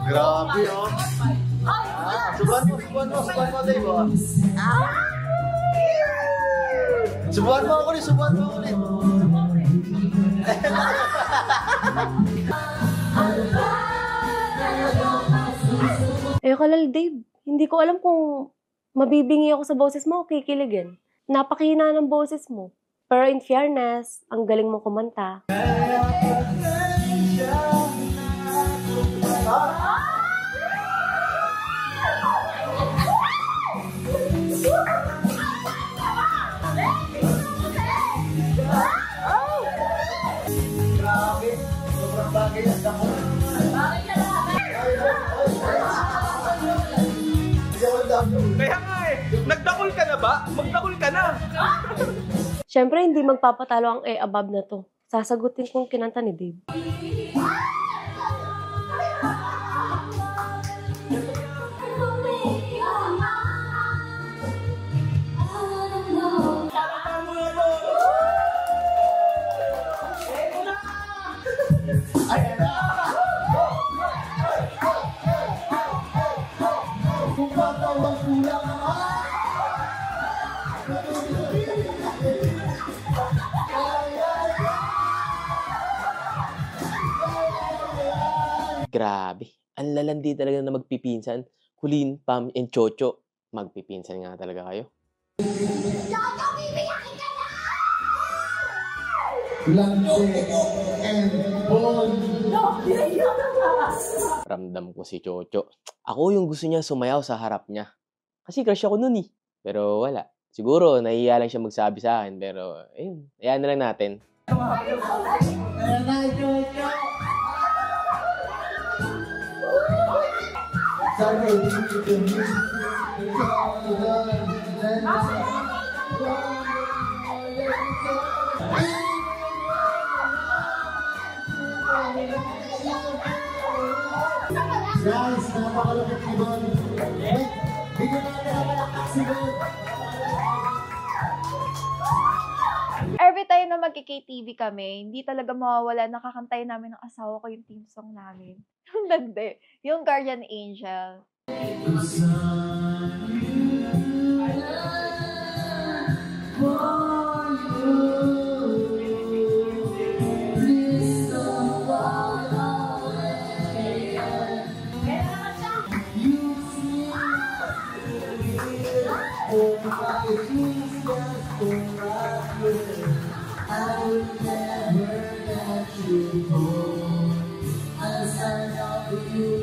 Grabe, oh. Subuhan mo, Dave, oh. Subuhan mo ako ulit. Kalal, Dave. Hindi ko alam kung mabibingi ako sa boses mo o kikiligin. Napakihina ng boses mo. Pero in fairness, ang galing mong kumanta. Grabe, sobrang bagay ang dako. Kaya nga nagdakol ka na ba? Magdakol ka na! Siyempre, hindi magpapatalo ang above na to. Sasagutin kong kinanta ni Dave. Grabe, ang lalandi talaga na magpipinsan. Kulin, Pam, and Chocho. Magpipinsan nga talaga kayo. Chocho, bibiyakin ka na! Lante and Bon. Ramdam ko si Chocho. Ako yung gusto niya sumayaw sa harap niya. Kasi crush ako nun eh. Pero wala. Siguro, nahihiya lang siya magsabi sa akin. Pero, ayun, ayan na lang natin. Guys, napakalapit ni Bon. Bigyan natin ang malakak si Bon. Every time na magki-KTV kami, hindi talaga mawawala, nakakantay namin ng asawa ko yung team song namin. Landi. Yung Guardian Angel. I will never let you go. As I love you.